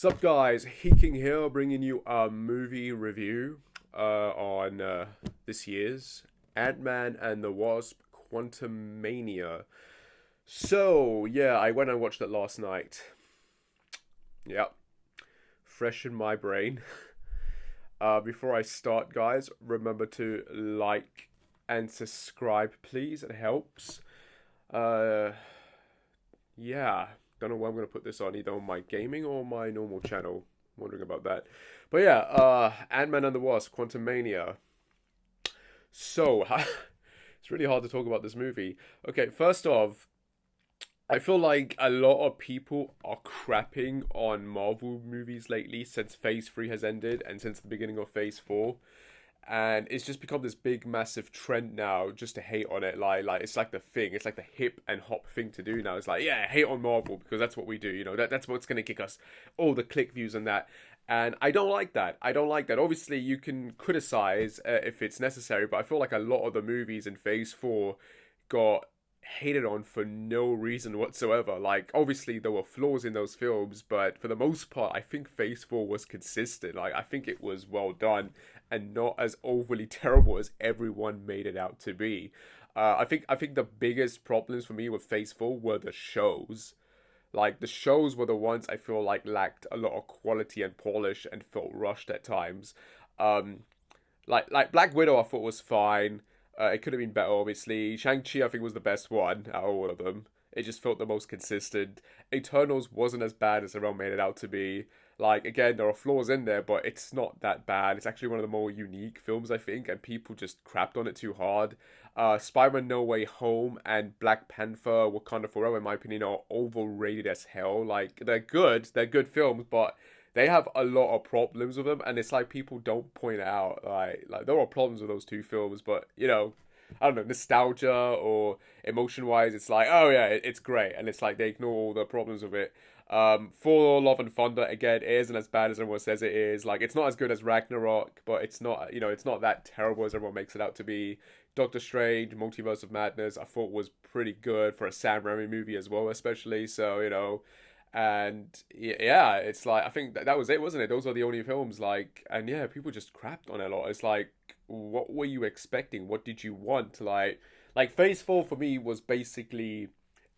Sup guys, Heeking here, bringing you a movie review on this year's Ant-Man and the Wasp Quantumania. So, yeah, I went and watched it last night. Yep, fresh in my brain. Before I start, guys, remember to like and subscribe, please. It helps. Uh, yeah, don't know where I'm gonna put this on, either on my gaming or my normal channel. Wondering about that. But yeah, Ant-Man and the Wasp, Quantumania. So, it's really hard to talk about this movie. Okay, first off, I feel like a lot of people are crapping on Marvel movies lately since Phase 3 has ended and since the beginning of Phase 4. And it's just become this big massive trend now just to hate on it. Like it's like the thing, it's like the hip and hop thing to do now. It's like, yeah, hate on Marvel because that's what we do, that's what's going to kick us all the click views and that. And I don't like that. I don't like that. Obviously you can criticize if it's necessary, but I feel like a lot of the movies in Phase 4 got hated on for no reason whatsoever. Like, obviously there were flaws in those films, but for the most part I think Phase 4 was consistent. Like, I think it was well done and not as overly terrible as everyone made it out to be. I think the biggest problems for me with Phase 4 were the shows. Like, the shows were the ones I feel like lacked a lot of quality and polish and felt rushed at times. Um, like Black Widow, I thought was fine. It could have been better, obviously. Shang-Chi, I think, was the best one out of all of them. It just felt the most consistent. Eternals wasn't as bad as everyone made it out to be. Like, again, there are flaws in there, but it's not that bad. It's actually one of the more unique films, I think, and people just crapped on it too hard. Spider-Man No Way Home and Black Panther Wakanda Forever, in my opinion, are overrated as hell. Like, they're good films, but they have a lot of problems with them, and it's like people don't point it out. Like there are problems with those two films, but I don't know, nostalgia or emotion wise, it's like, oh yeah, it's great, and it's like they ignore all the problems with it. For Love and Thunder, again, it isn't as bad as everyone says it is. Like, it's not as good as Ragnarok, but it's not, it's not that terrible as everyone makes it out to be. Doctor Strange, Multiverse of Madness, I thought was pretty good for a Sam Raimi movie as well, especially. So, and yeah, it's like, I think that was it, wasn't it? Those are the only films, like, and yeah, people just crapped on it a lot. It's like, what were you expecting? What did you want? Like Phase 4 for me was basically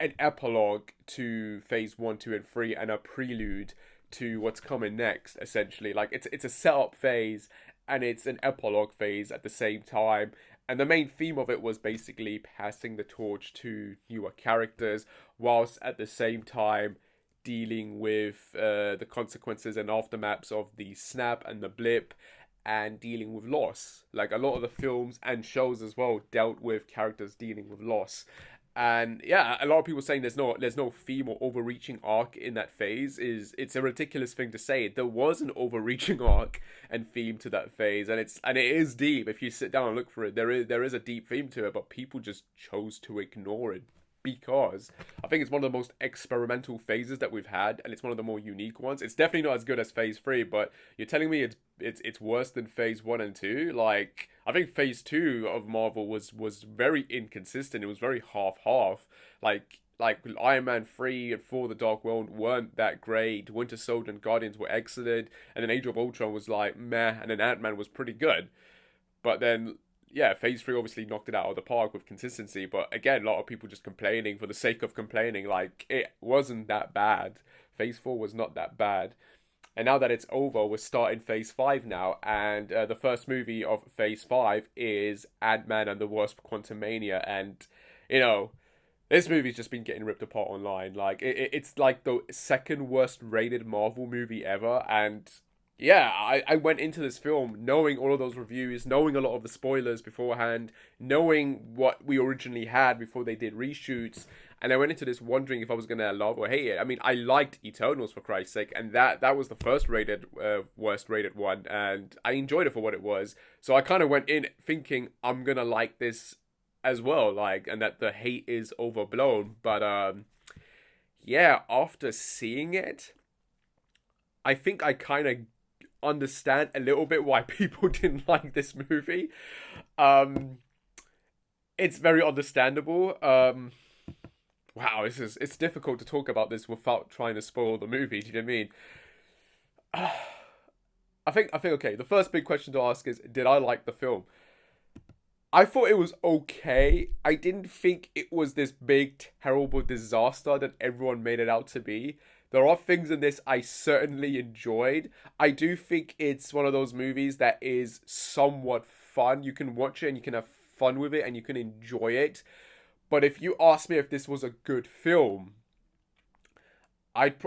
an epilogue to Phase 1, 2, and 3, and a prelude to what's coming next, essentially. Like, it's a setup phase and it's an epilogue phase at the same time. And the main theme of it was basically passing the torch to newer characters, whilst at the same time dealing with the consequences and aftermaths of the snap and the blip, and dealing with loss. Like, a lot of the films and shows as well dealt with characters dealing with loss. And yeah, a lot of people saying there's no theme or overreaching arc in that phase. It's a ridiculous thing to say. There was an overreaching arc and theme to that phase, and it is deep. If you sit down and look for it, there is a deep theme to it, but people just chose to ignore it because I think it's one of the most experimental phases that we've had, and it's one of the more unique ones. It's definitely not as good as Phase 3, but you're telling me it's worse than Phase 1 and 2? Like, I think Phase 2 of Marvel was very inconsistent. It was very half-half. Like Iron Man 3 and 4 The Dark World weren't that great. Winter Soldier and Guardians were excellent, and then Age of Ultron was like meh, and then Ant-Man was pretty good. But then, yeah, Phase 3 obviously knocked it out of the park with consistency. But again, a lot of people just complaining for the sake of complaining. Like, it wasn't that bad. Phase 4 was not that bad. And now that it's over, we're starting Phase 5 now. And the first movie of Phase 5 is Ant-Man and the Wasp Quantumania. And, you know, this movie's just been getting ripped apart online. Like, it's like the second worst rated Marvel movie ever. And yeah, I went into this film knowing all of those reviews, knowing a lot of the spoilers beforehand, knowing what we originally had before they did reshoots, and I went into this wondering if I was gonna love or hate it. I mean, I liked Eternals, for Christ's sake, and that was the first worst rated one, and I enjoyed it for what it was. So I kind of went in thinking I'm gonna like this as well, like, and that the hate is overblown. But yeah, after seeing it, I think I kind of understand a little bit why people didn't like this movie. Um, it's very understandable. Wow, it's difficult to talk about this without trying to spoil the movie. Do you know what I mean? I think okay. The first big question to ask is, did I like the film? I thought it was okay. I didn't think it was this big, terrible disaster that everyone made it out to be. There are things in this I certainly enjoyed. I do think it's one of those movies that is somewhat fun. You can watch it and you can have fun with it and you can enjoy it. But if you ask me if this was a good film,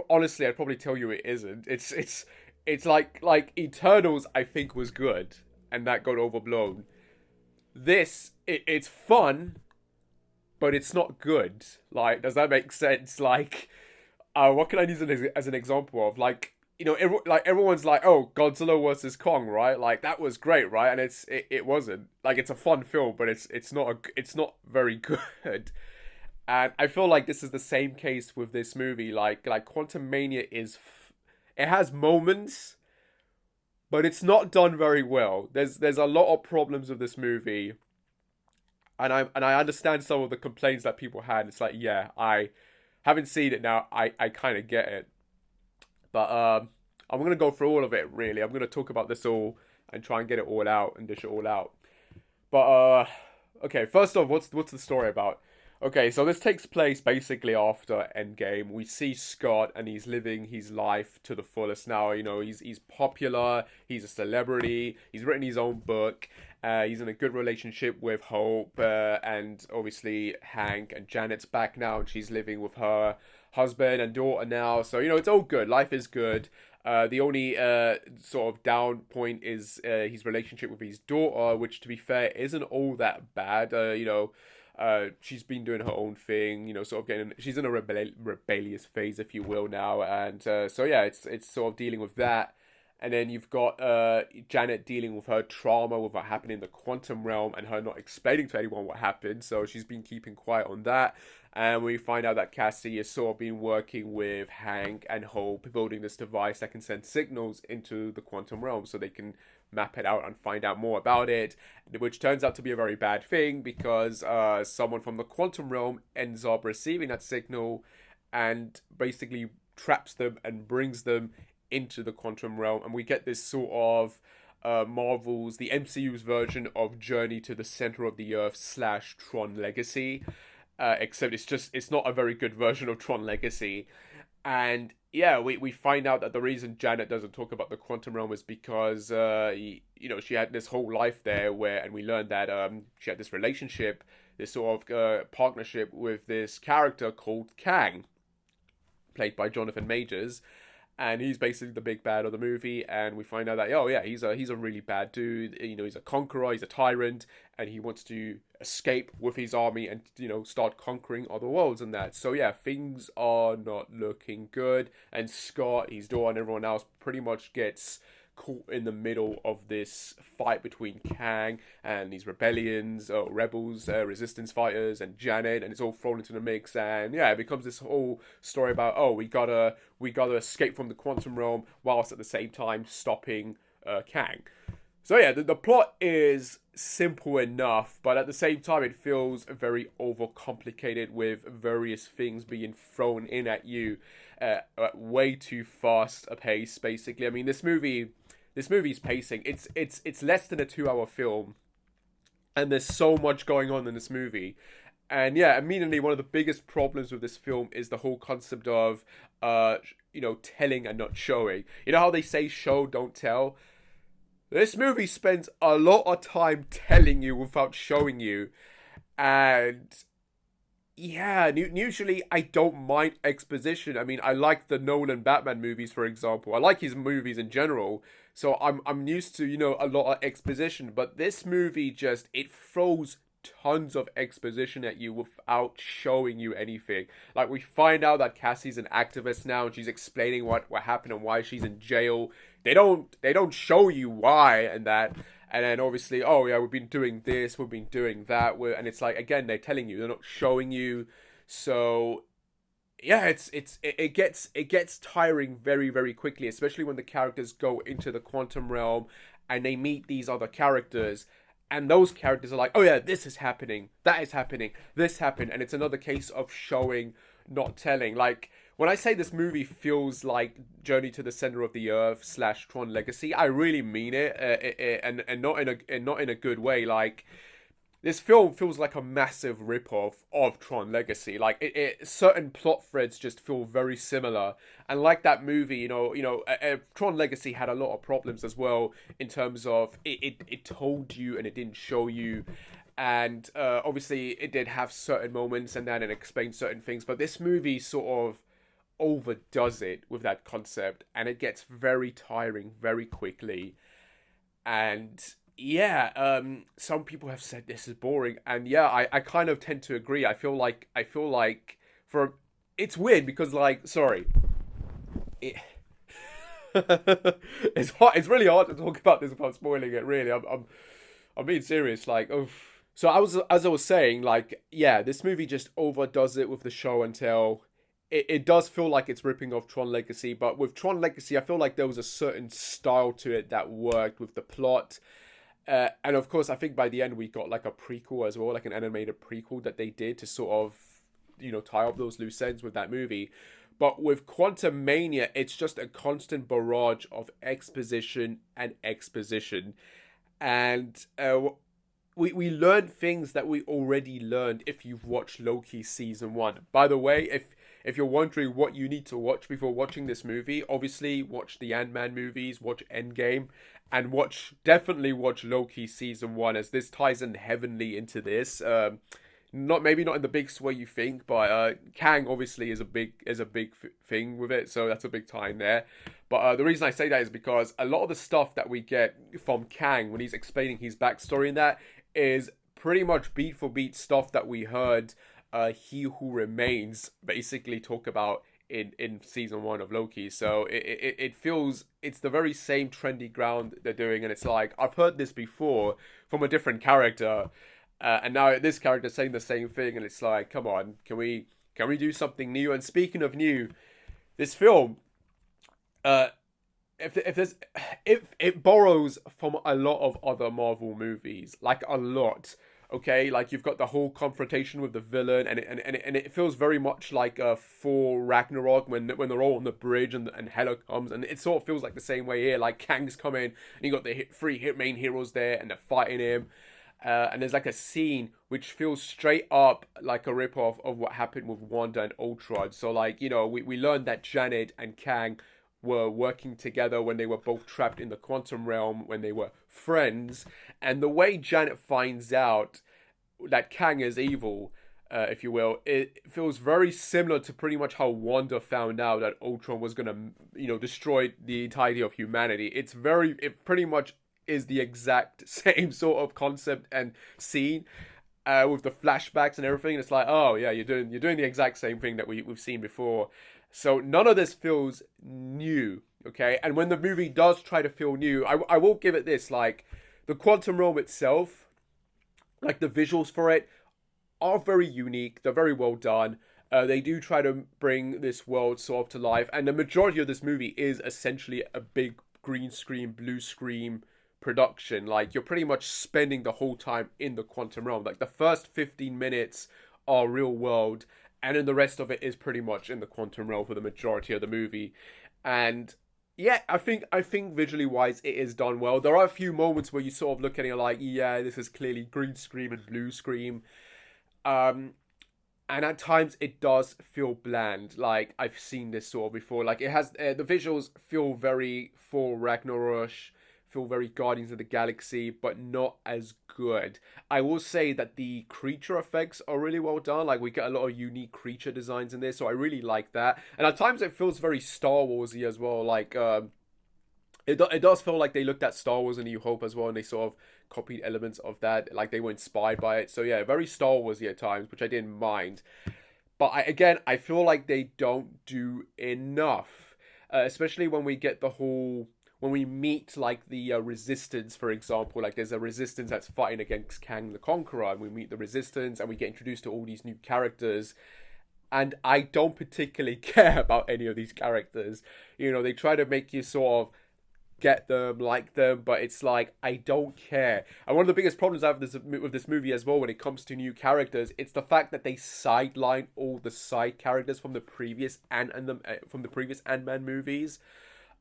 honestly, I'd probably tell you it isn't. It's like Eternals. I think was good, and that got overblown. It's fun, but it's not good. Like, does that make sense? Like, what can I use as an example of? Like, everyone's like, oh, Godzilla versus Kong, right? Like, that was great, right? And it wasn't. Like, it's a fun film, but it's not very good. And I feel like this is the same case with this movie. Like Quantum Mania it has moments, but it's not done very well. There's a lot of problems with this movie, and I understand some of the complaints that people had. It's like, yeah, I haven't seen it now. I kind of get it, but I'm gonna go through all of it. Really, I'm gonna talk about this all and try and get it all out and dish it all out. But okay. First off, what's the story about? Okay, so this takes place basically after Endgame. We see Scott and he's living his life to the fullest now. He's popular, he's a celebrity, he's written his own book, he's in a good relationship with Hope, and obviously Hank, and Janet's back now and she's living with her husband and daughter now. So, it's all good. Life is good. The only sort of down point is his relationship with his daughter, which, to be fair, isn't all that bad. She's been doing her own thing, sort of she's in a rebellious phase, if you will, now. And so, yeah, it's sort of dealing with that. And then you've got Janet dealing with her trauma, with what happened in the quantum realm, and her not explaining to anyone what happened. So she's been keeping quiet on that. And we find out that Cassie has sort of been working with Hank and Hope, building this device that can send signals into the quantum realm so they can map it out and find out more about it, which turns out to be a very bad thing because someone from the quantum realm ends up receiving that signal and basically traps them and brings them into the quantum realm. And we get this sort of the MCU's version of Journey to the Center of the Earth / Tron Legacy, except it's not a very good version of Tron Legacy. And yeah, we find out that the reason Janet doesn't talk about the quantum realm is because she had this whole life there and we learned that she had this relationship, this sort of partnership with this character called Kang, played by Jonathan Majors. And he's basically the big bad of the movie, and we find out that, oh yeah, he's a really bad dude. He's a conqueror, he's a tyrant, and he wants to escape with his army and start conquering other worlds and that. So yeah, things are not looking good, and Scott, his daughter, and everyone else pretty much gets caught in the middle of this fight between Kang and these rebels, resistance fighters, and Janet, and it's all thrown into the mix. And yeah, it becomes this whole story about, oh, we gotta escape from the quantum realm whilst at the same time stopping Kang. So yeah, the plot is simple enough, but at the same time it feels very overcomplicated, with various things being thrown in at you at way too fast a pace, basically. I mean, this movie's pacing, it's less than a 2-hour film, and there's so much going on in this movie. And yeah, immediately one of the biggest problems with this film is the whole concept of telling and not showing. You know how they say show, don't tell? This movie spends a lot of time telling you without showing you. And yeah, usually I don't mind exposition. I mean, I like the Nolan Batman movies, for example. I like his movies in general, so I'm used to a lot of exposition. But this movie it throws tons of exposition at you without showing you anything. Like, we find out that Cassie's an activist now, and she's explaining what happened and why she's in jail. They don't show you why and that. And then obviously, oh yeah, we've been doing this, we've been doing that, and it's like, again, they're telling you, they're not showing you. So yeah, it gets tiring very, very quickly, especially when the characters go into the quantum realm and they meet these other characters, and those characters are like, oh yeah, this is happening, that is happening, this happened, and it's another case of showing, not telling. Like, when I say this movie feels like Journey to the Center of the Earth slash Tron Legacy, I really mean it, and not in a good way. Like this film feels like a massive ripoff of Tron Legacy. Like certain plot threads just feel very similar, and like that movie, Tron Legacy had a lot of problems as well in terms of it told you and it didn't show you, and obviously it did have certain moments and then it explained certain things. But this movie sort of overdoes it with that concept, and it gets very tiring very quickly. And yeah, some people have said this is boring, and yeah, I kind of tend to agree. I feel like for it's weird because like sorry, it, it's really hard to talk about this without spoiling it. Really, I'm being serious. Like, oh, so I was as I was saying, like, yeah, this movie just overdoes it with the show and tell. It does feel like it's ripping off Tron Legacy, but with Tron Legacy, I feel like there was a certain style to it that worked with the plot. And of course, I think by the end we got like a prequel as well, like an animated prequel that they did to sort of, tie up those loose ends with that movie. But with Quantum Mania, it's just a constant barrage of exposition and exposition. And we learned things that we already learned if you've watched Loki season one. By the way, if you're wondering what you need to watch before watching this movie, obviously watch the Ant-Man movies, watch Endgame, and definitely watch Loki season one, as this ties in heavily into this. Not maybe not in the big way you think, but Kang obviously is a big thing with it, so that's a big tie in there. But the reason I say that is because a lot of the stuff that we get from Kang when he's explaining his backstory in that is pretty much beat for beat stuff that we heard He Who Remains basically talk about in season one of Loki. So it feels it's the very same trendy ground they're doing, and it's like I've heard this before from a different character, and now this character saying the same thing, and it's like, come on, can we do something new? And speaking of new, this film, uh, if it borrows from a lot of other Marvel movies, like a lot. Okay, like you've got the whole confrontation with the villain, and it feels very much like Thor Ragnarok when they're all on the bridge and Hela comes, and it sort of feels like the same way here. Like Kang's coming, and you got the main heroes there, and they're fighting him. And there's like a scene which feels straight up like a rip-off of what happened with Wanda and Ultron. So like, we learned that Janet and Kang were working together when they were both trapped in the quantum realm when they were friends. And the way Janet finds out that Kang is evil, if you will, it feels very similar to pretty much how Wanda found out that Ultron was gonna, destroy the entirety of humanity. It pretty much is the exact same sort of concept and scene, with the flashbacks and everything. It's like, oh yeah, you're doing the exact same thing that we've seen before. So none of this feels new, okay? And when the movie does try to feel new, I will give it this, like, the quantum realm itself, like the visuals for it, are very unique. They're very well done. They do try to bring this world sort of to life, and the majority of this movie is essentially a big green screen, blue screen production. Like, you're pretty much spending the whole time in the quantum realm. Like, the first 15 minutes are real world, and then the rest of it is pretty much in the quantum realm for the majority of the movie. And yeah, I think visually wise it is done well. There are a few moments where you sort of look at it like, yeah, this is clearly green screen and blue screen. And at times it does feel bland. Like, I've seen this sort of before. Like, it has the visuals feel very Thor Ragnarok, feel very Guardians of the Galaxy, but not as good. I will say that the creature effects are really well done. Like, we get a lot of unique creature designs in this, so I really like that. And at times it feels very Star Warsy as well. Like, it does feel like they looked at Star Wars: A New Hope as well, and they sort of copied elements of that. Like, they were inspired by it. So yeah, very Star Warsy at times, which I didn't mind. But I feel like they don't do enough, especially when we get when we meet like the resistance, for example. Like, there's a resistance that's fighting against Kang the Conqueror, and we meet the resistance and we get introduced to all these new characters, and I don't particularly care about any of these characters. They try to make you sort of get them, like them, but it's like I don't care. And one of the biggest problems I have with this movie as well, when it comes to new characters, it's the fact that they sideline all the side characters from the previous from the previous Ant-Man movies.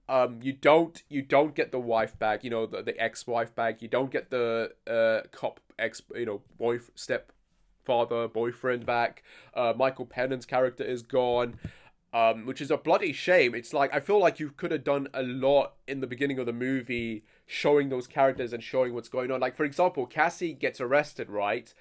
You don't get the wife back, the ex-wife back. You don't get the cop ex, boy step father boyfriend back. Michael Pennan's character is gone, which is a bloody shame. It's like I feel like you could have done a lot in the beginning of the movie, showing those characters and showing what's going on. Like for example, Cassie gets arrested, right?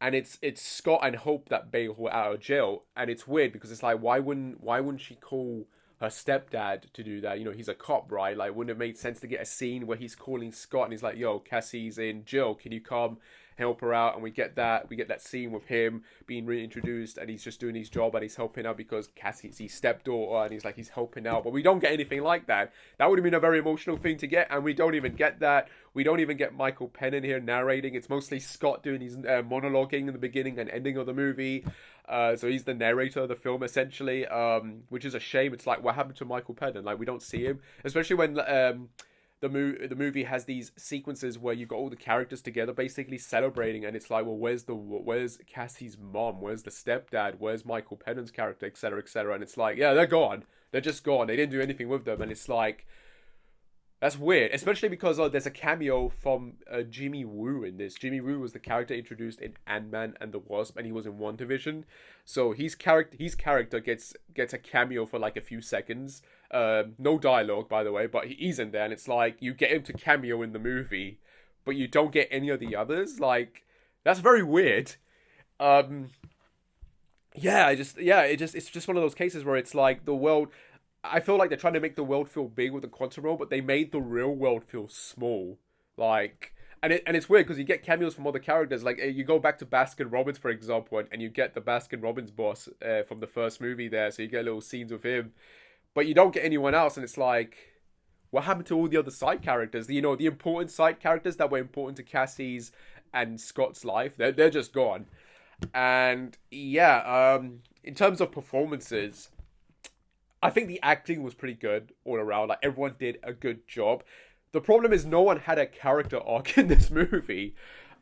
And it's Scott and Hope that bail her out of jail, and it's weird because it's like why wouldn't she call her stepdad to do that? He's a cop, right? Like, wouldn't it make sense to get a scene where he's calling Scott and he's like, "Yo, Cassie's in jail. Can you come help her out?" And we get that scene with him being reintroduced, and he's just doing his job and he's helping out because Cassie's his stepdaughter, and he's helping out. But we don't get anything like that. That would have been a very emotional thing to get, and we don't even get that. We don't even get Michael Penn in here narrating. It's mostly Scott doing his monologuing in the beginning and ending of the movie. So he's the narrator of the film essentially, which is a shame. It's like, what happened to Michael Penn? And like we don't see him, especially when the movie has these sequences where you got all the characters together basically celebrating, and it's like, well, where's Cassie's mom? Where's the stepdad? Where's Michael Pennan's character, etc., etc.? And it's like, yeah, they're gone. They're just gone. They didn't do anything with them, and it's like, that's weird, especially because there's a cameo from Jimmy Woo in this. Jimmy Woo was the character introduced in Ant-Man and the Wasp, and he was in WandaVision. So his character gets a cameo for like a few seconds. No dialogue, by the way, but he's in there, and it's like you get him to cameo in the movie, but you don't get any of the others. Like, that's very weird. Um, yeah, it's just one of those cases where it's like the world. I feel like they're trying to make the world feel big with the quantum realm, but they made the real world feel small. Like, and it's weird because you get cameos from other characters. Like, you go back to Baskin Robbins, for example, and you get the Baskin Robbins boss from the first movie there, so you get little scenes with him, but you don't get anyone else, and it's like, what happened to all the other side characters? The important side characters that were important to Cassie's and Scott's life, they're just gone. And yeah, in terms of performances, I think the acting was pretty good all around. Like, everyone did a good job. The problem is no one had a character arc in this movie.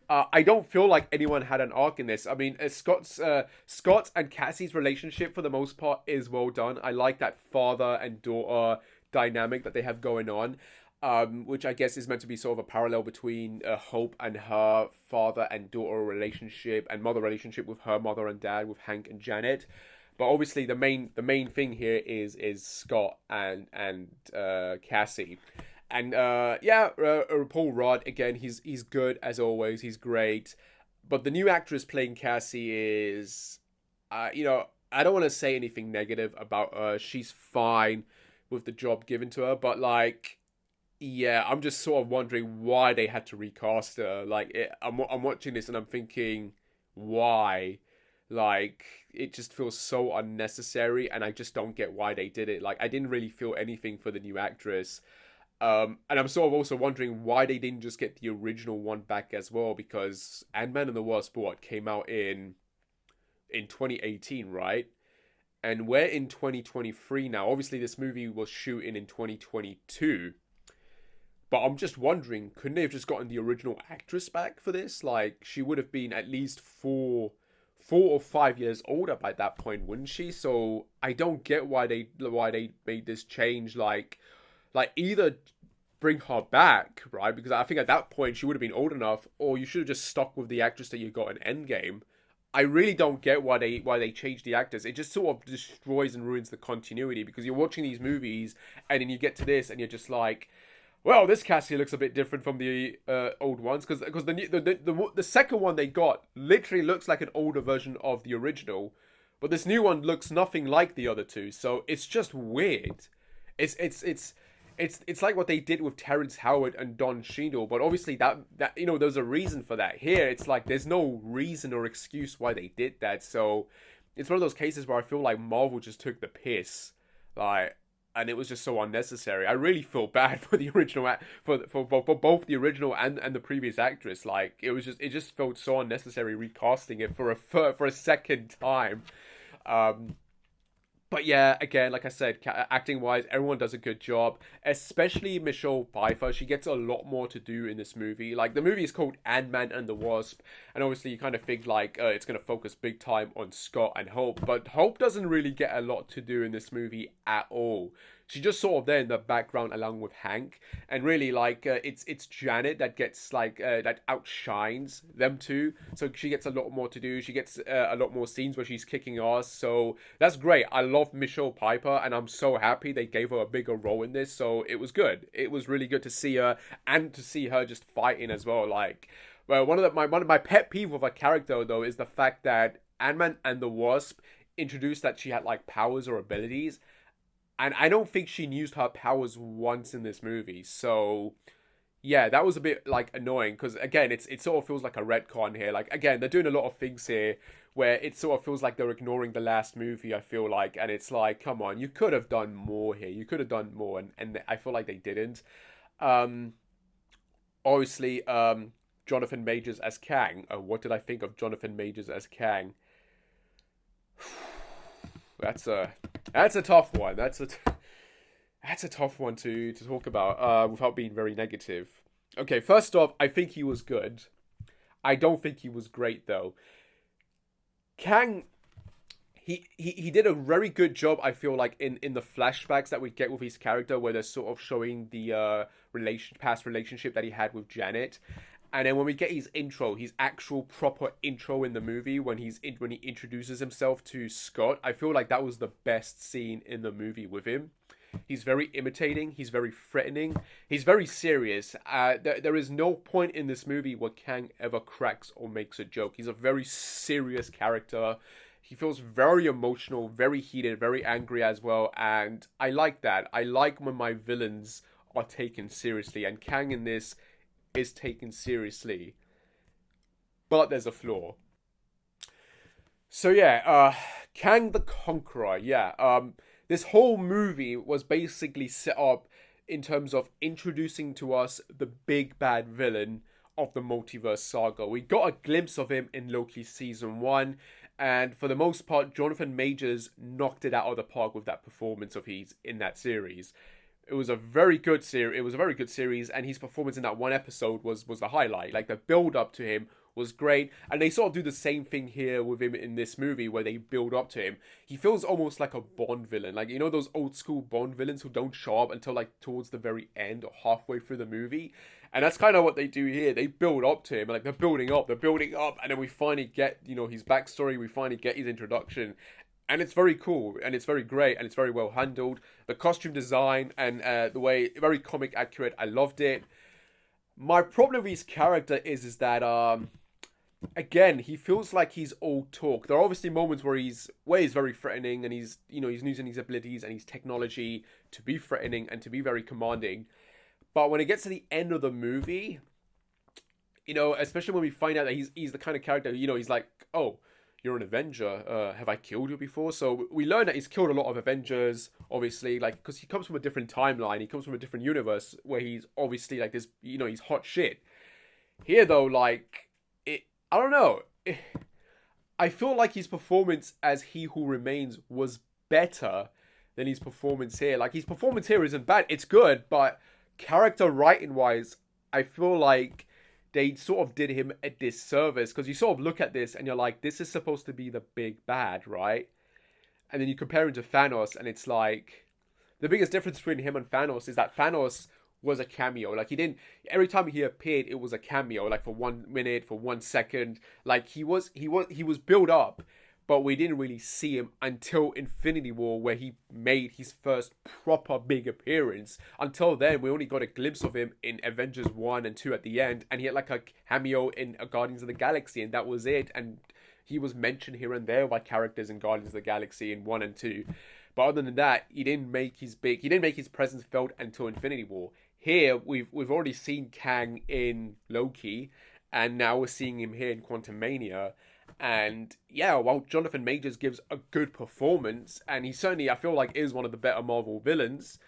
I don't feel like anyone had an arc in this. I mean, Scott and Cassie's relationship for the most part is well done. I like that father and daughter dynamic that they have going on, which I guess is meant to be sort of a parallel between Hope and her father and daughter relationship, and mother relationship with her mother and dad, with Hank and Janet. But obviously, the main thing here is Scott and Cassie, and Paul Rudd again. He's good as always. He's great, but the new actress playing Cassie is, I don't want to say anything negative about her. She's fine with the job given to her, but like, yeah, I'm just sort of wondering why they had to recast her. Like, I'm watching this and I'm thinking, why? Like, it just feels so unnecessary, and I just don't get why they did it. Like, I didn't really feel anything for the new actress. And I'm sort of also wondering why they didn't just get the original one back as well, because Ant-Man and the Wasp, came out in 2018, right? And we're in 2023 now. Obviously, this movie was shooting in 2022. But I'm just wondering, couldn't they have just gotten the original actress back for this? Like, she would have been at least 4 or 5 years older by that point, wouldn't she? So I don't get why they made this change. Like either bring her back, right? Because I think at that point she would have been old enough, or you should have just stuck with the actress that you got in Endgame. I really don't get why they changed the actors. It just sort of destroys and ruins the continuity, because you're watching these movies and then you get to this and you're just like, well, this Cassie looks a bit different from the old ones, because the second one they got literally looks like an older version of the original, but this new one looks nothing like the other two. So it's just weird. It's like what they did with Terrence Howard and Don Cheadle, but obviously that there's a reason for that. Here it's like there's no reason or excuse why they did that. So it's one of those cases where I feel like Marvel just took the piss, like. And it was just so unnecessary. I really feel bad for the original for both the original and the previous actress. Like, it just felt so unnecessary recasting it for a second time. Um, But yeah, again, like I said, acting wise, everyone does a good job. Especially Michelle Pfeiffer. She gets a lot more to do in this movie. Like the movie is called Ant-Man and the Wasp, and obviously you kind of think like it's gonna focus big time on Scott and Hope, but Hope doesn't really get a lot to do in this movie at all. She's just sort of there in the background along with Hank, and really like it's Janet that gets like that outshines them two. So she gets a lot more to do. She gets a lot more scenes where she's kicking ass. So that's great. I love Michelle Piper, and I'm so happy they gave her a bigger role in this. So it was good. It was really good to see her and to see her just fighting as well. Like, well, one of my pet peeve of a character though is the fact that Ant-Man and the Wasp introduced that she had like powers or abilities, and I don't think she used her powers once in this movie. So yeah, that was a bit like annoying because again, it sort of feels like a retcon here. Like again, they're doing a lot of things here where it sort of feels like they're ignoring the last movie. I feel like, and it's like, come on, you could have done more here. You could have done more, and I feel like they didn't. Um, Obviously, Jonathan Majors as Kang. What did I think of Jonathan Majors as Kang? That's a tough one. That's a tough one to talk about without being very negative. Okay, first off, I think he was good. I don't think he was great though. Kang, he did a very good job. I feel like in the flashbacks that we get with his character, where they're sort of showing the past relationship that he had with Janet. And then when we get his intro, his actual proper intro in the movie, when he introduces himself to Scott, I feel like that was the best scene in the movie with him. He's very imitating. He's very threatening. He's very serious. There is no point in this movie where Kang ever cracks or makes a joke. He's a very serious character. He feels very emotional, very heated, very angry as well. And I like that. I like when my villains are taken seriously. And Kang in this is taken seriously. But there's a flaw. So yeah, Kang the Conqueror. Yeah, this whole movie was basically set up in terms of introducing to us the big bad villain of the multiverse saga. We got a glimpse of him in Loki season 1, and for the most part, Jonathan Majors knocked it out of the park with that performance of his in that series. It was a very good series. It was a very good series, and his performance in that one episode was the highlight. Like the build up to him was great, and they sort of do the same thing here with him in this movie where they build up to him. He feels almost like a Bond villain, like you know those old school Bond villains who don't show up until like towards the very end or halfway through the movie. And that's kind of what they do here. They build up to him, like they're building up, and then we finally get his backstory. We finally get his introduction, and it's very cool, and it's very great, and it's very well handled. The costume design and the way very comic accurate. I loved it. My problem with his character is that again, he feels like he's all talk. There are obviously moments where he's very threatening, and he's using his abilities and his technology to be threatening and to be very commanding. But when it gets to the end of the movie, especially when we find out that he's the kind of character, he's like, oh, you're an Avenger. Have I killed you before? So we learn that he's killed a lot of Avengers, obviously, like because he comes from a different timeline. He comes from a different universe where he's obviously like this, he's hot shit. Here though, like I don't know. I feel like his performance as He Who Remains was better than his performance here. Like his performance here isn't bad. It's good, but character writing wise, I feel like they sort of did him a disservice because you sort of look at this and you're like, this is supposed to be the big bad, right? And then you compare him to Thanos, and it's like the biggest difference between him and Thanos is that Thanos was a cameo. Like he didn't every time he appeared, it was a cameo. Like for 1 minute, for 1 second. Like he was built up, but we didn't really see him until Infinity War, where he made his first proper big appearance. Until then, we only got a glimpse of him in Avengers 1 and 2 at the end, and he had like a cameo in Guardians of the Galaxy, and that was it. And he was mentioned here and there by characters in Guardians of the Galaxy in 1 and 2. But other than that, he didn't make his presence felt until Infinity War. Here, we've already seen Kang in Loki, and now we're seeing him here in Quantumania. And yeah, while Jonathan Majors gives a good performance, and he certainly, I feel like, is one of the better Marvel villains,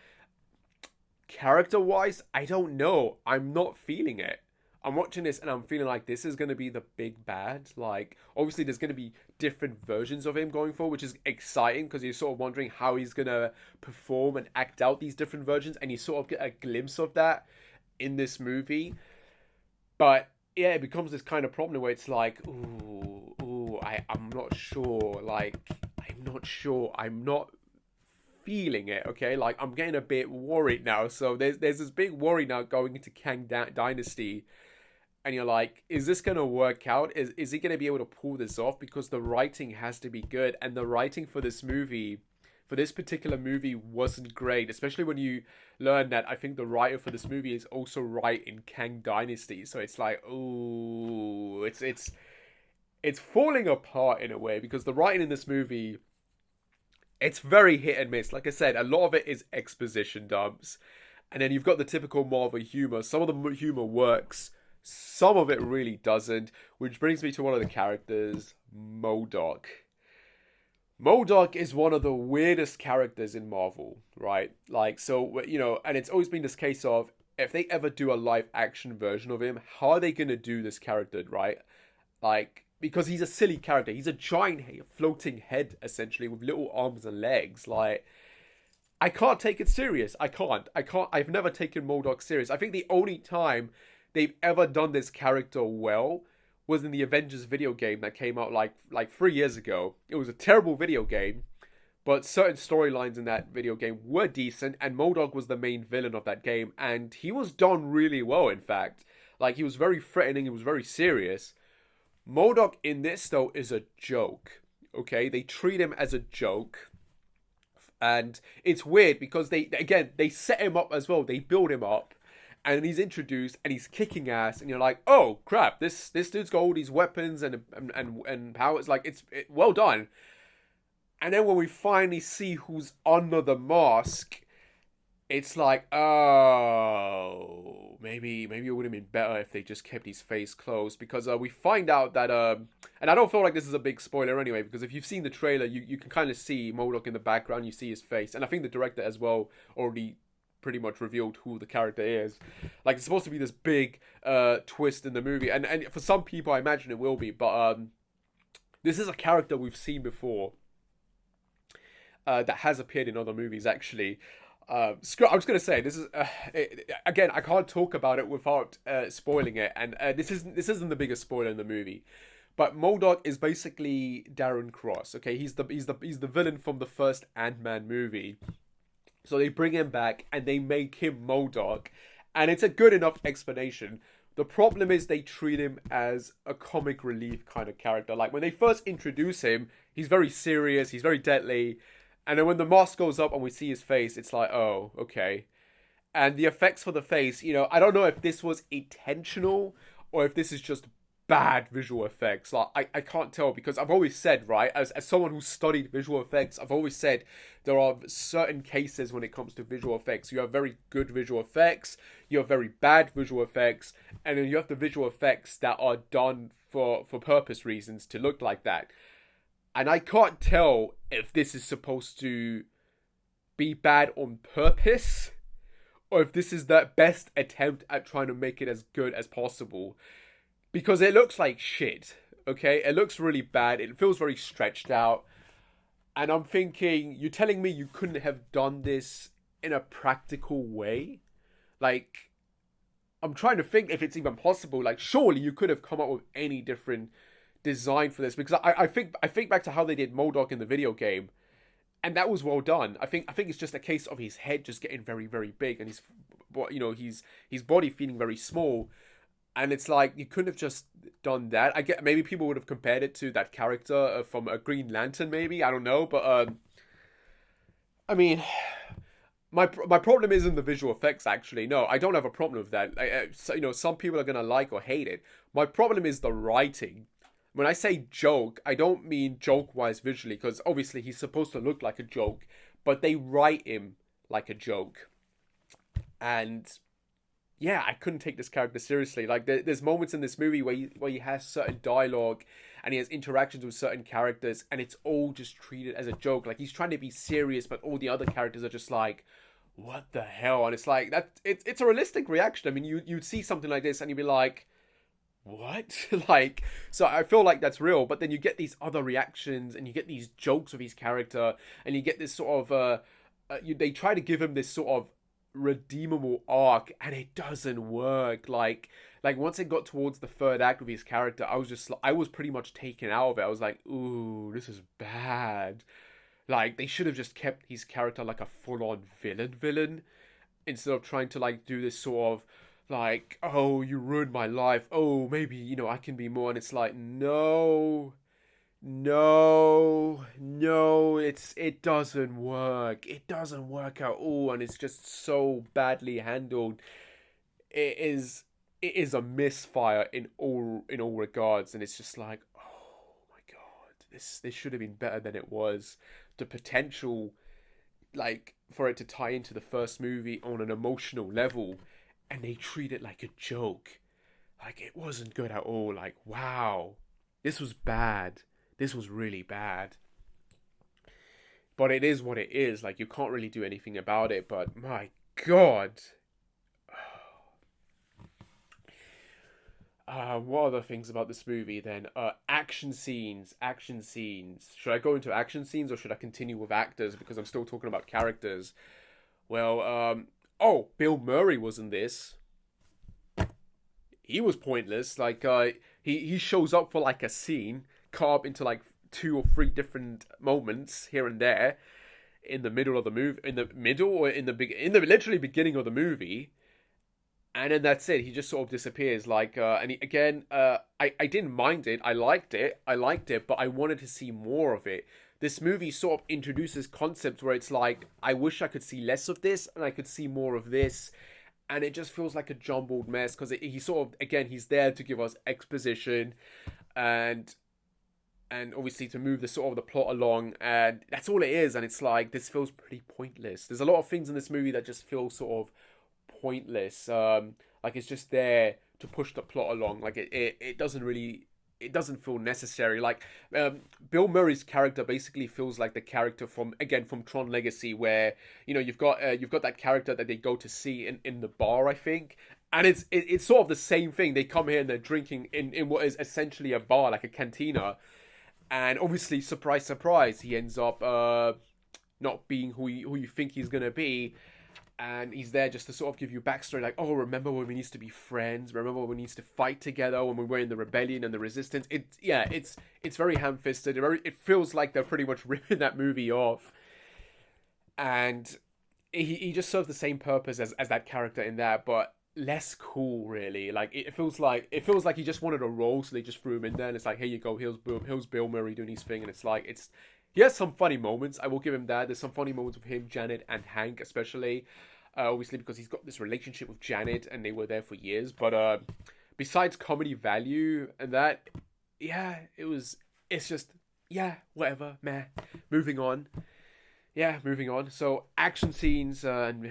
character-wise, I don't know. I'm not feeling it. I'm watching this and I'm feeling like this is gonna be the big bad. Like, obviously, there's gonna be different versions of him going forward, which is exciting because you're sort of wondering how he's gonna perform and act out these different versions, and you sort of get a glimpse of that in this movie. But yeah, it becomes this kind of problem where it's like, I'm not sure. Like, I'm not sure. I'm not feeling it. Okay, like I'm getting a bit worried now. So there's this big worry now going into Dynasty, and you're like, is this gonna work out? Is he gonna be able to pull this off? Because the writing has to be good, and the writing for this movie, for this particular movie, wasn't great. Especially when you learn that I think the writer for this movie is also right in Kang Dynasty. So it's like, oh, it's falling apart in a way because the writing in this movie, it's very hit and miss. Like I said, a lot of it is exposition dumps, and then you've got the typical Marvel humor. Some of the humor works, some of it really doesn't. Which brings me to one of the characters, MODOK. MODOK is one of the weirdest characters in Marvel, right? Like, so, and it's always been this case of if they ever do a live action version of him, how are they going to do this character, right? Like, because he's a silly character. He's a giant floating head, essentially, with little arms and legs. Like, I can't take it serious. I can't. I've never taken MODOK serious. I think the only time they've ever done this character well was in the Avengers video game that came out like 3 years ago. It was a terrible video game, but certain storylines in that video game were decent, and MODOK was the main villain of that game, and he was done really well, in fact. Like, he was very threatening, he was very serious. MODOK in this, though, is a joke, okay? They treat him as a joke, and it's weird because they set him up as well. They build him up, and he's introduced and he's kicking ass, and you're like, oh crap, this dude's got all these weapons and powers. Like, well done. And then when we finally see who's under the mask, it's like, oh, maybe it would have been better if they just kept his face closed, because we find out that and I don't feel like this is a big spoiler anyway, because if you've seen the trailer, you can kind of see MODOK in the background, you see his face, and I think the director as well already pretty much revealed who the character is. Like, it's supposed to be this big twist in the movie, and for some people I imagine it will be, but this is a character we've seen before, that has appeared in other movies actually. I'm just gonna say this is again, I can't talk about it without spoiling it, and this isn't the biggest spoiler in the movie, but MODOK is basically Darren Cross. Okay, he's the villain from the first Ant-Man movie. So they bring him back and they make him MODOK, and it's a good enough explanation. The problem is they treat him as a comic relief kind of character. Like, when they first introduce him, he's very serious, he's very deadly. And then when the mask goes up and we see his face, it's like, oh, okay. And the effects for the face, I don't know if this was intentional or if this is just bad visual effects. Like, I can't tell, because I've always said, right, as someone who studied visual effects, I've always said there are certain cases when it comes to visual effects. You have very good visual effects, you have very bad visual effects, and then you have the visual effects that are done for purpose reasons to look like that. And I can't tell if this is supposed to be bad on purpose, or if this is the best attempt at trying to make it as good as possible. Because it looks like shit, okay? It looks really bad. It feels very stretched out. And I'm thinking, you're telling me you couldn't have done this in a practical way? Like, I'm trying to think if it's even possible. Like, surely you could have come up with any different design for this, because I think back to how they did MODOK in the video game, and that was well done. I think it's just a case of his head just getting very, very big, and his body feeling very small, and it's like you couldn't have just done that. I get, maybe people would have compared it to that character from a Green Lantern, maybe, I don't know, but I mean, my problem isn't the visual effects, actually. No, I don't have a problem with that. Some people are gonna like or hate it. My problem is the writing. When I say joke, I don't mean joke-wise visually, because obviously he's supposed to look like a joke, but they write him like a joke. And yeah, I couldn't take this character seriously. Like, there's moments in this movie where he has certain dialogue and he has interactions with certain characters, and it's all just treated as a joke. Like, he's trying to be serious, but all the other characters are just like, what the hell? And it's like, it's a realistic reaction. I mean, you'd see something like this and you'd be like, what? Like, so I feel like that's real, but then you get these other reactions and you get these jokes of his character, and you get this sort of they try to give him this sort of redeemable arc, and it doesn't work. Like once it got towards the third act of his character, I was pretty much taken out of it. I was like, ooh, this is bad. Like they should have just kept his character like a full-on villain instead of trying to like do this sort of like, oh, you ruined my life, oh, maybe, I can be more. And it's like, no, no, it doesn't work. It doesn't work at all, and it's just so badly handled. It is a misfire in all regards, and it's just like, oh my god, this should have been better than it was. The potential, like, for it to tie into the first movie on an emotional level, and they treat it like a joke. Like, it wasn't good at all. Like, wow, this was bad. This was really bad. But it is what it is. Like, you can't really do anything about it. But my god. What other things about this movie then? Action scenes. Action scenes. Should I go into action scenes or should I continue with actors? Because I'm still talking about characters. Well, oh, Bill Murray was in this. He was pointless. Like, he shows up for like a scene, cut up into like two or three different moments here and there in the middle of the movie, in the middle or in the literally beginning of the movie, and then that's it. He just sort of disappears. Like, and again, I didn't mind it. I liked it, but I wanted to see more of it. This movie sort of introduces concepts where it's like, I wish I could see less of this and I could see more of this, and it just feels like a jumbled mess because he sort of, again, he's there to give us exposition and obviously to move the sort of the plot along, and that's all it is. And it's like, this feels pretty pointless. There's a lot of things in this movie that just feel sort of pointless. Like it's just there to push the plot along. Like it doesn't really, it doesn't feel necessary. Like, Bill Murray's character basically feels like the character from Tron Legacy, where you've got that character that they go to see in the bar, I think. And it's sort of the same thing. They come here and they're drinking in what is essentially a bar, like a cantina. And obviously, surprise, surprise, he ends up not being who you think he's gonna be, and he's there just to sort of give you backstory, like, oh, remember when we used to be friends? Remember when we used to fight together when we were in the rebellion and the resistance? It's very ham-fisted. It feels like they're pretty much ripping that movie off, and he just serves the same purpose as that character in that, but less cool, really. Like it feels like he just wanted a role, so they just threw him in there, and it's like, here you go, here's Bill Murray doing his thing, and it's like, he has some funny moments. I will give him that. There's some funny moments with him, Janet, and Hank, especially. Obviously, because he's got this relationship with Janet, and they were there for years. But besides comedy value and that, yeah, it's just, yeah, whatever, meh. Moving on. Yeah, moving on. So, action scenes, and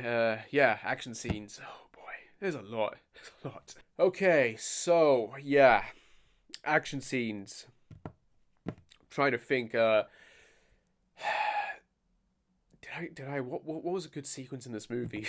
yeah, action scenes. Oh boy, there's a lot. There's a lot. Okay, so, yeah, action scenes. I'm trying to think, what was a good sequence in this movie?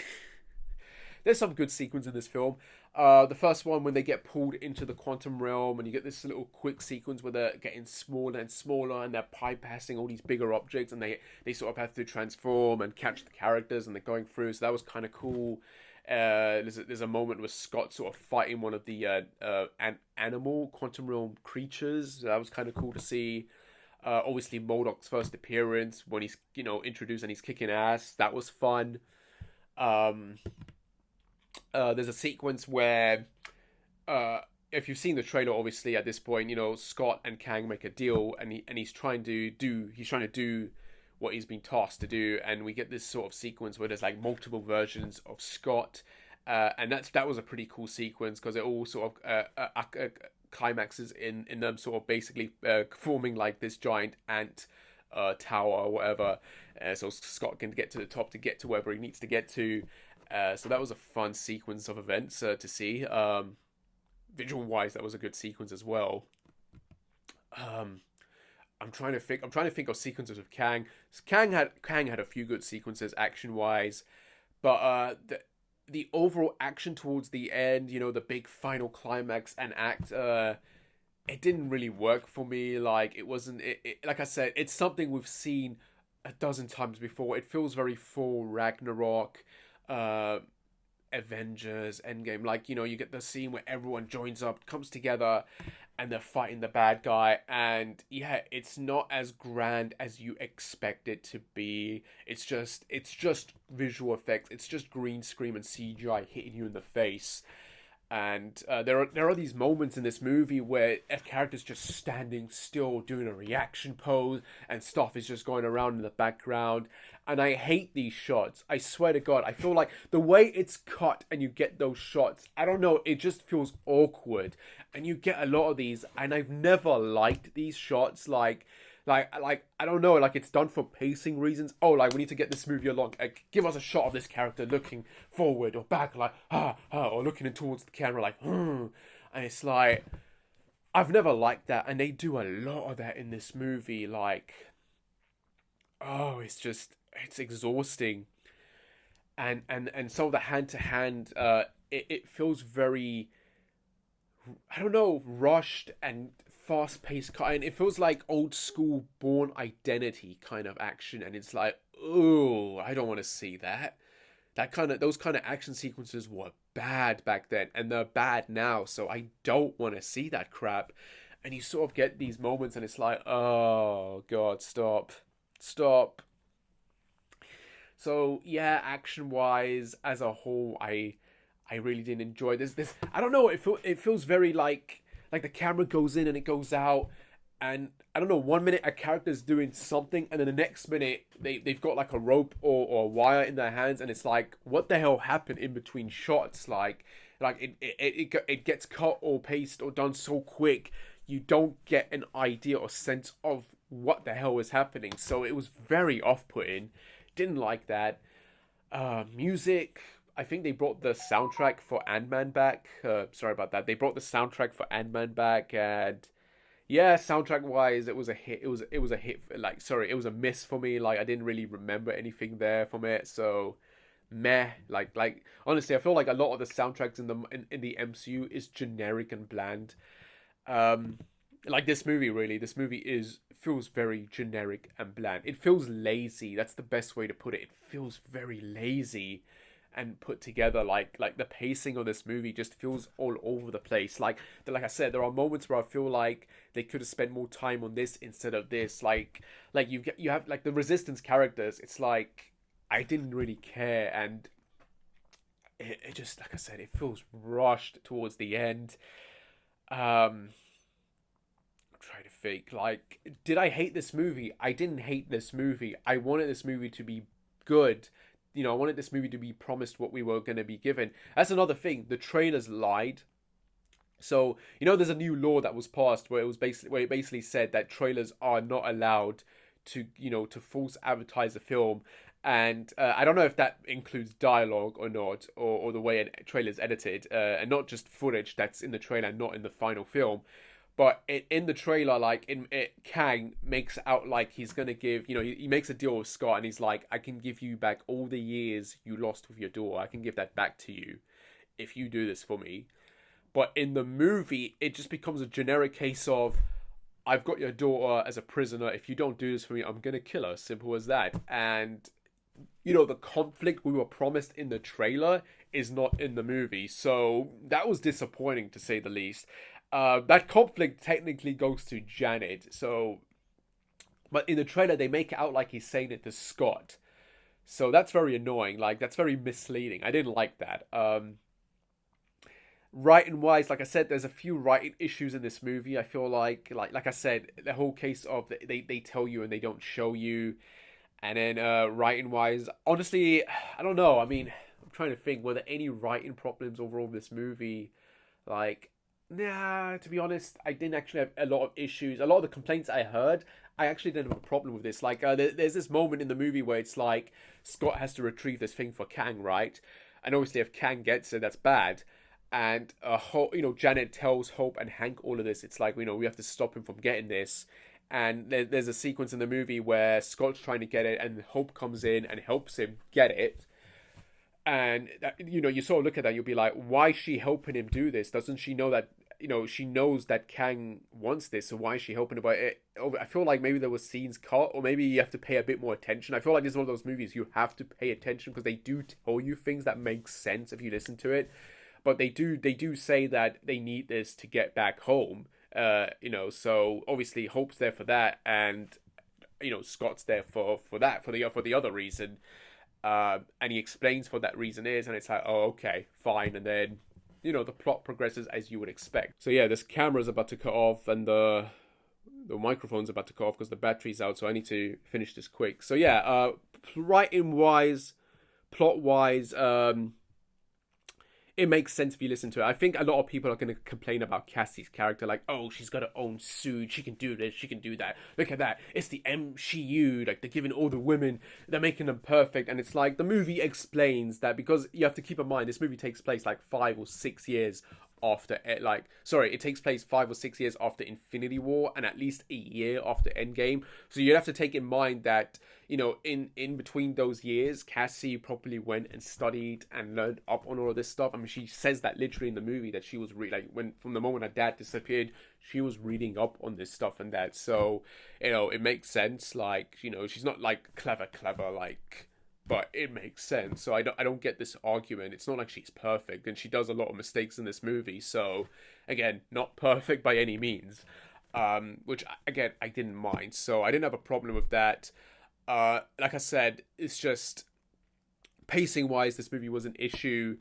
There's some good sequence in this film. The first one, when they get pulled into the quantum realm, and you get this little quick sequence where they're getting smaller and smaller, and they're bypassing all these bigger objects, and they sort of have to transform and catch the characters, and they're going through. So that was kind of cool. There's a moment where Scott sort of fighting one of the animal quantum realm creatures. That was kind of cool to see. Obviously, MODOK's first appearance when he's introduced and he's kicking ass. That was fun. There's a sequence where, if you've seen the trailer, obviously at this point, Scott and Kang make a deal, and he's trying to do what he's been tasked to do, and we get this sort of sequence where there's like multiple versions of Scott, and that was a pretty cool sequence because it all sort of climaxes in them sort of basically forming like this giant ant tower or whatever, so Scott can get to the top to get to wherever he needs to get to. So that was a fun sequence of events to see. Visual wise, that was a good sequence as well. I'm trying to think of sequences of Kang. Kang had a few good sequences action wise, but the overall action towards the end, the big final climax and act, it didn't really work for me. Like it wasn't. Like I said, it's something we've seen a dozen times before. It feels very full Ragnarok, uh, Avengers Endgame. Like you get the scene where everyone joins up, comes together, and they're fighting the bad guy. And yeah, it's not as grand as you expect it to be. It's just visual effects. It's just green screen and CGI hitting you in the face. And there are these moments in this movie where a character's just standing still, doing a reaction pose, and stuff is just going around in the background. And I hate these shots. I swear to God, I feel like the way it's cut and you get those shots, I don't know, it just feels awkward. And you get a lot of these, and I've never liked these shots. Like I don't know, like it's done for pacing reasons. Oh, like we need to get this movie along. Like, give us a shot of this character looking forward or back, like or looking in towards the camera, like and it's like I've never liked that, and they do a lot of that in this movie. Like, oh, it's exhausting, and some of the hand to hand, it feels very, I don't know, rushed and fast paced kind. It feels like old school Born Identity kind of action, and it's like, oh, I don't want to see that. Those kind of action sequences were bad back then, and they're bad now. So I don't want to see that crap. And you sort of get these moments, and it's like, oh God, stop. So yeah, action wise, as a whole, I really didn't enjoy this. I don't know. It feels very like the camera goes in and it goes out, and I don't know. One minute a character's doing something, and then the next minute they've got like a rope or a wire in their hands, and it's like, what the hell happened in between shots? It gets cut or pasted or done so quick, you don't get an idea or sense of what the hell is happening. So it was very off-putting. Didn't like that. Music. I think they brought the soundtrack for Ant-Man back. Sorry about that. They brought the soundtrack for Ant-Man back, and yeah, soundtrack wise, it was a hit. It was a hit. Like, sorry, it was a miss for me. Like, I didn't really remember anything there from it. So, meh. Like honestly, I feel like a lot of the soundtracks in the MCU is generic and bland. Um, like this movie, really. This movie feels very generic and bland. It feels lazy. That's the best way to put it. It feels very lazy and put together. Like the pacing of this movie just feels all over the place. Like I said, there are moments where I feel like they could have spent more time on this instead of this. Like you have like the Resistance characters. It's like I didn't really care, and it just, like I said, it feels rushed towards the end. I'm trying to think. Like, did I hate this movie? I didn't hate this movie. I wanted this movie to be good. I wanted this movie to be promised what we were going to be given. That's another thing. The trailers lied. So, there's a new law that was passed where it basically said that trailers are not allowed to false advertise a film. And I don't know if that includes dialogue or not, or the way a trailer is edited, and not just footage that's in the trailer and not in the final film. But in the trailer, like Kang makes out like he's gonna give, he makes a deal with Scott, and he's like, I can give you back all the years you lost with your daughter. I can give that back to you if you do this for me. But in the movie, it just becomes a generic case of, I've got your daughter as a prisoner. If you don't do this for me, I'm gonna kill her. Simple as that. And the conflict we were promised in the trailer is not in the movie. So that was disappointing, to say the least. That conflict technically goes to Janet. So, but in the trailer, they make it out like he's saying it to Scott. So that's very annoying. Like, that's very misleading. I didn't like that. Writing wise, like I said, there's a few writing issues in this movie. I feel like I said, the whole case of they tell you and they don't show you. And then writing wise, honestly, I don't know. I mean, I'm trying to think, were there any writing problems overall in this movie? Like, nah, to be honest, I didn't actually have a lot of issues. A lot of the complaints I heard, I actually didn't have a problem with this. Like, there's this moment in the movie where it's like Scott has to retrieve this thing for Kang, right? And obviously, if Kang gets it, that's bad. And Janet tells Hope and Hank all of this. It's like, we have to stop him from getting this. And there's a sequence in the movie where Scott's trying to get it, and Hope comes in and helps him get it. And you sort of look at that, you'll be like, why is she helping him do this? Doesn't she know that, she knows that Kang wants this, so why is she helping him? But I feel like maybe there were scenes cut, or maybe you have to pay a bit more attention. I feel like this is one of those movies you have to pay attention because they do tell you things that make sense if you listen to it. But they do say that they need this to get back home. So obviously Hope's there for that, and Scott's there for that, for the other reason. And he explains what that reason is, and it's like, oh, okay, fine. And then, the plot progresses as you would expect. So yeah, this camera's about to cut off, and the microphone's about to cut off because the battery's out. So I need to finish this quick. So yeah, writing wise, plot wise, it makes sense if you listen to it. I think a lot of people are going to complain about Cassie's character, like, oh, she's got her own suit, she can do this, she can do that. Look at that, it's the MCU, like, they're giving all the women, they're making them perfect. And it's like, the movie explains that, because you have to keep in mind, this movie takes place like 5 or 6 years after, it takes place 5 or 6 years after Infinity War, and at least a year after Endgame. So you have to take in mind that, in between those years, Cassie probably went and studied and learned up on all of this stuff. I mean, she says that literally in the movie, that she was from the moment her dad disappeared, she was reading up on this stuff and that. So, it makes sense. Like, she's not like clever, like, but it makes sense. So I don't get this argument. It's not like she's perfect, and she does a lot of mistakes in this movie. So again, not perfect by any means. Which again, I didn't mind. So I didn't have a problem with that. Like I said, it's just pacing wise, this movie was an issue.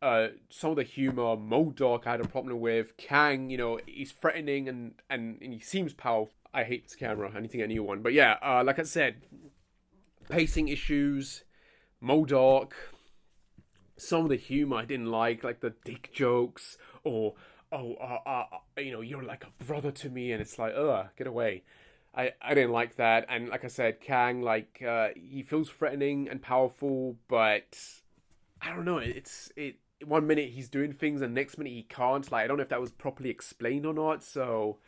Some of the humor, MODOK, I had a problem with. Kang, he's threatening and he seems powerful. I hate this camera. I need to get a new one. But yeah, like I said, pacing issues, MODOK, some of the humor I didn't like the dick jokes, or you're like a brother to me, and it's like, get away. I didn't like that. And like I said, Kang, he feels threatening and powerful, but I don't know. It 1 minute he's doing things, and next minute he can't. Like, I don't know if that was properly explained or not. So,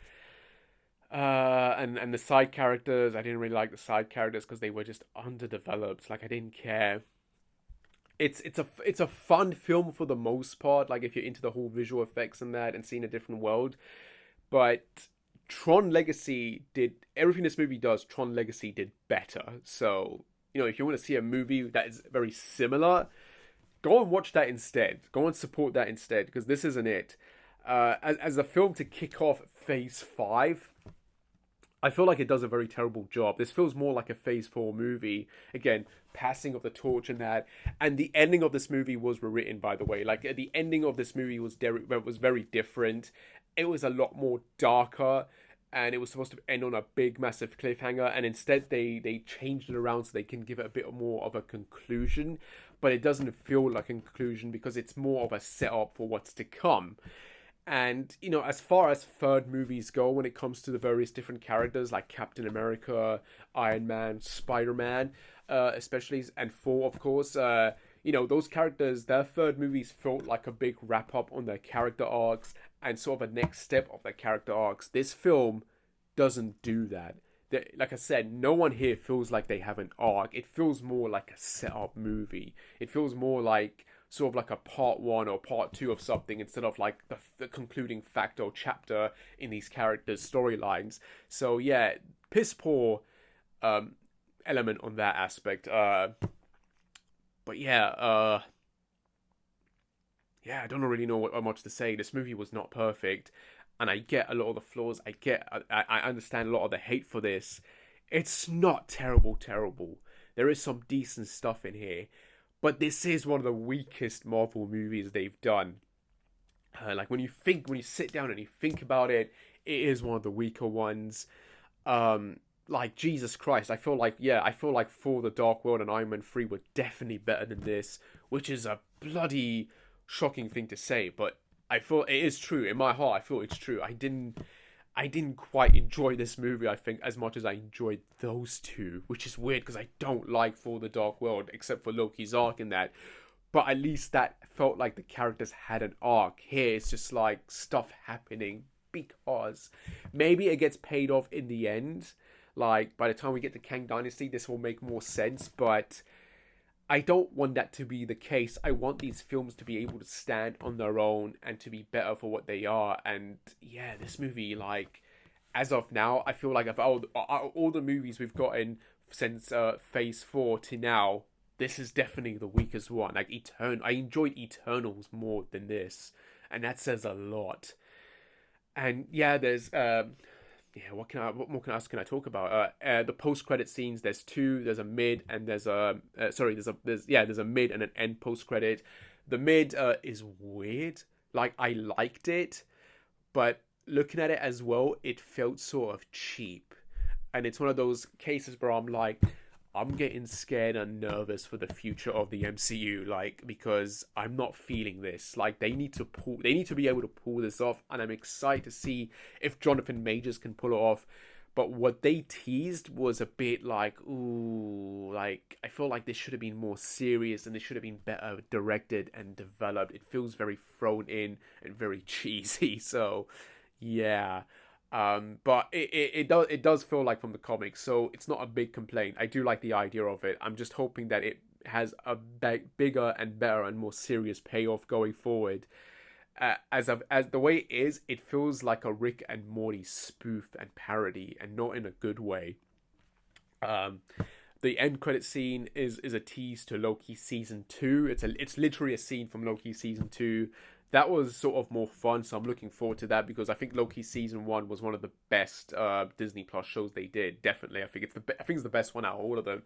and the side characters, I didn't really like the side characters because they were just underdeveloped. Like, I didn't care. It's a fun film for the most part. Like, if you're into the whole visual effects and that, and seeing a different world, but Tron Legacy did everything this movie does. Tron Legacy did better. So, if you want to see a movie that is very similar, go and watch that instead. Go and support that instead, because this isn't it. As a film to kick off Phase 5, I feel like it does a very terrible job. This feels more like a Phase 4 movie. Again, passing of the torch and that. And the ending of this movie was rewritten, by the way. Like, the ending of this movie was very different. It was a lot more darker, and it was supposed to end on a big, massive cliffhanger. And instead, they changed it around so they can give it a bit more of a conclusion. But it doesn't feel like a conclusion because it's more of a setup for what's to come. And, as far as third movies go, when it comes to the various different characters like Captain America, Iron Man, Spider-Man, especially, and Thor, of course, those characters, their third movies felt like a big wrap-up on their character arcs and sort of a next step of their character arcs. This film doesn't do that. Like I said, no one here feels like they have an arc. It feels more like a setup movie. It feels more like sort of like a part 1 or part 2 of something, instead of like the concluding fact or chapter in these characters' storylines. So yeah, piss poor element on that aspect. But yeah, I don't really know what much to say. This movie was not perfect, and I get a lot of the flaws. I understand a lot of the hate for this. It's not terrible. There is some decent stuff in here, but this is one of the weakest Marvel movies they've done. Like, when you sit down and you think about it, it is one of the weaker ones. Like, Jesus Christ, I feel like For the Dark World and Iron Man 3 were definitely better than this, which is a bloody shocking thing to say, but I feel it is true. In my heart, I feel it's true. I didn't quite enjoy this movie, I think, as much as I enjoyed those two, which is weird because I don't like For the Dark World, except for Loki's arc in that. But at least that felt like the characters had an arc. Here, it's just like stuff happening because maybe it gets paid off in the end. Like, by the time we get to Kang Dynasty, this will make more sense, but I don't want that to be the case. I want these films to be able to stand on their own and to be better for what they are. And yeah, this movie, like, as of now, I feel like of all the movies we've gotten since Phase 4 to now, this is definitely the weakest one. Like, I enjoyed Eternals more than this, and that says a lot. And yeah, there's yeah, what more can I talk about? The post credit scenes. There's two. There's a mid and there's a sorry. There's a mid and an end post credit. The mid is weird. Like, I liked it, but looking at it as well, it felt sort of cheap, and it's one of those cases where I'm like, I'm getting scared and nervous for the future of the MCU, like, because I'm not feeling this. Like, they need to be able to pull this off, and I'm excited to see if Jonathan Majors can pull it off. But what they teased was a bit like, ooh, like, I feel like this should have been more serious and this should have been better directed and developed. It feels very thrown in and very cheesy. So, yeah. But it does feel like from the comics, so it's not a big complaint. I do like the idea of it. I'm just hoping that it has a bigger and better and more serious payoff going forward. As the way it is, it feels like a Rick and Morty spoof and parody, and not in a good way. Um, the end credit scene is a tease to Loki season 2. It's literally a scene from Loki season 2. That was sort of more fun, so I'm looking forward to that, because I think Loki season 1 was one of the best Disney Plus shows they did. Definitely, I think it's the best one out of all of them.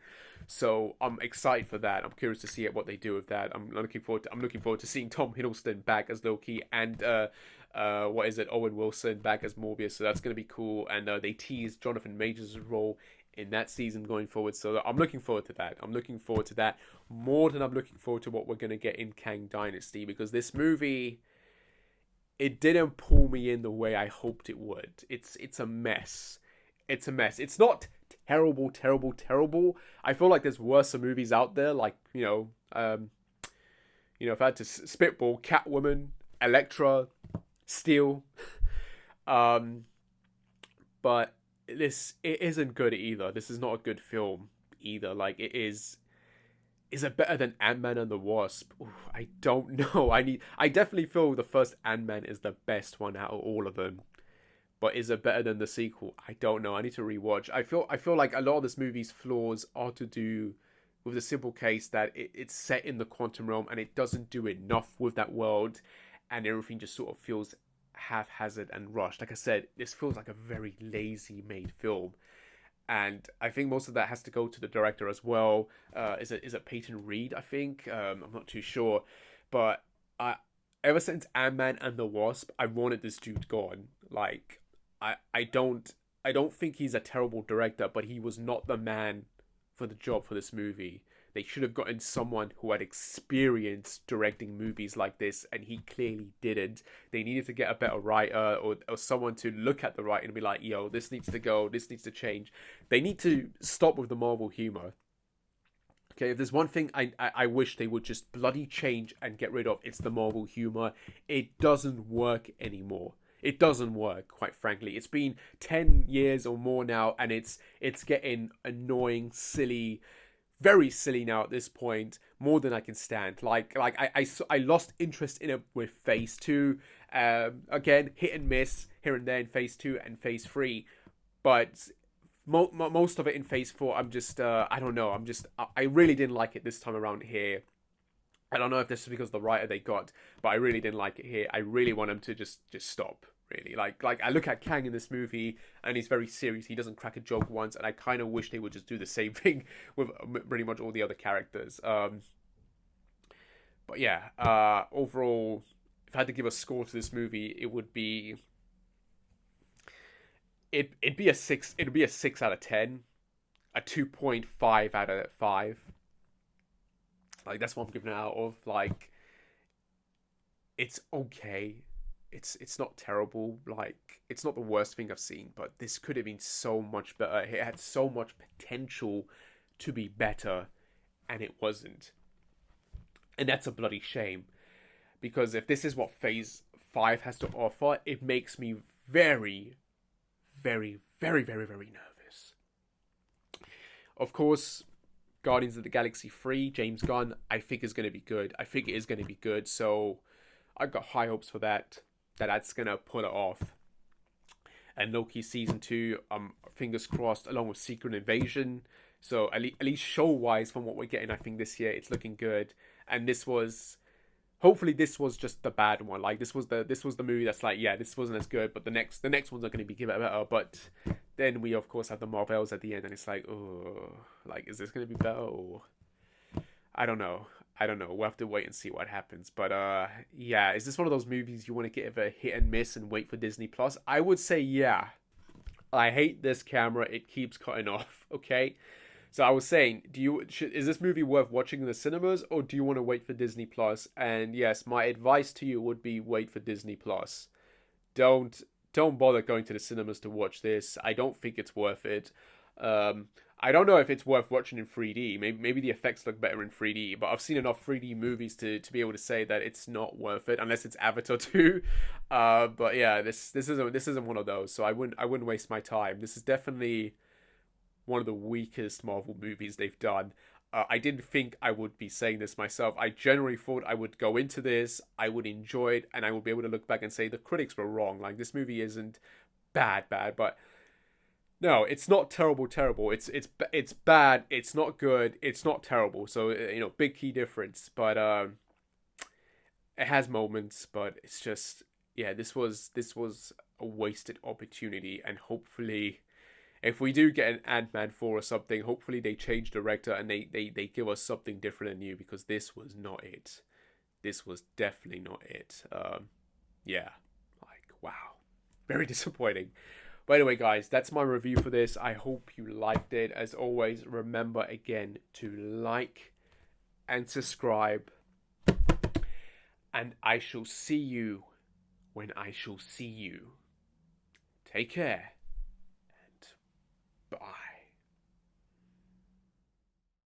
So I'm excited for that. I'm curious to see what they do with that. I'm looking forward to seeing Tom Hiddleston back as Loki, and what is it, Owen Wilson back as Morbius. So that's gonna be cool. And they teased Jonathan Majors' role in that season going forward. So I'm looking forward to that. I'm looking forward to that more than I'm looking forward to what we're going to get in Kang Dynasty, because this movie, it didn't pull me in the way I hoped it would. It's a mess. It's a mess. It's not terrible, terrible, terrible. I feel like there's worse movies out there, like, if I had to spitball, Catwoman, Elektra, Steel. um but it isn't good either. This is not a good film either. Like, it is. Is it better than Ant-Man and the Wasp? Ooh, I don't know. I definitely feel the first Ant-Man is the best one out of all of them. But is it better than the sequel? I don't know. I need to rewatch. I feel like a lot of this movie's flaws are to do with the simple case that it's set in the quantum realm, and it doesn't do enough with that world, and everything just sort of feels haphazard and rushed. Like I said, this feels like a very lazy made film, and I think most of that has to go to the director as well. Is it Peyton Reed? I think I'm not too sure, but I ever since Ant-Man and the Wasp, I wanted this dude gone. Like, I don't think he's a terrible director, but he was not the man for the job for this movie. They should have gotten someone who had experience directing movies like this, and he clearly didn't. They needed to get a better writer, or someone to look at the writing and be like, yo, this needs to go, this needs to change. They need to stop with the Marvel humor. Okay, if there's one thing I wish they would just bloody change and get rid of, it's the Marvel humor. It doesn't work anymore. It doesn't work, quite frankly. It's been 10 years or more now, and it's getting annoying, silly, very silly now at this point, more than I can stand. I lost interest in it with Phase 2. Again, hit and miss here and there in Phase 2 and Phase 3. But most of it in Phase 4, I'm just, I don't know. I really didn't like it this time around here. I don't know if this is because of the writer they got, but I really didn't like it here. I really want him to just stop. Really, like I look at Kang in this movie, and he's very serious. He doesn't crack a joke once, and I kind of wish they would just do the same thing with pretty much all the other characters. But yeah, overall, if I had to give a score to this movie, it would be it'd be a 6. It'd be a 6 out of 10, a 2.5 out of 5. Like, that's what I'm giving it out of. Like, it's okay. It's not terrible. Like, it's not the worst thing I've seen, but this could have been so much better. It had so much potential to be better, and it wasn't. And that's a bloody shame, because if this is what Phase 5 has to offer, it makes me very, very, very, very, very nervous. Of course, Guardians of the Galaxy 3, James Gunn, I think is going to be good. I think it is going to be good. So I've got high hopes for that. That's going to pull it off. And Loki season 2, fingers crossed, along with Secret Invasion. So at least show wise, from what we're getting, I think this year it's looking good. And hopefully this was just the bad one. Like this was the movie that's like, yeah, this wasn't as good, but the next ones are going to be better. But then we of course have the Marvels at the end, and it's like, oh, like is this going to be better? Or I don't know. We'll have to wait and see what happens. But yeah, is this one of those movies you want to give a hit and miss and wait for Disney Plus? I would say yeah. I hate this camera. It keeps cutting off. Okay. So I was saying, is this movie worth watching in the cinemas, or do you want to wait for Disney Plus? And yes, my advice to you would be wait for Disney Plus. Don't bother going to the cinemas to watch this. I don't think it's worth it. I don't know if it's worth watching in 3D. Maybe the effects look better in 3D, but I've seen enough 3D movies to be able to say that it's not worth it unless it's Avatar 2. But yeah, this isn't one of those. So I wouldn't waste my time. This is definitely one of the weakest Marvel movies they've done. I didn't think I would be saying this myself. I generally thought I would go into this, I would enjoy it, and I would be able to look back and say the critics were wrong. Like this movie isn't bad, but no, it's not terrible. It's bad. It's not good. It's not terrible. So big key difference. But it has moments, but it's just this was a wasted opportunity, and hopefully, if we do get an Ant-Man 4 or something, hopefully they change director and they give us something different and new, because this was not it. This was definitely not it. Yeah, like wow, very disappointing. But anyway, guys, that's my review for this. I hope you liked it. As always, remember again to like and subscribe. And I shall see you when I shall see you. Take care. And bye.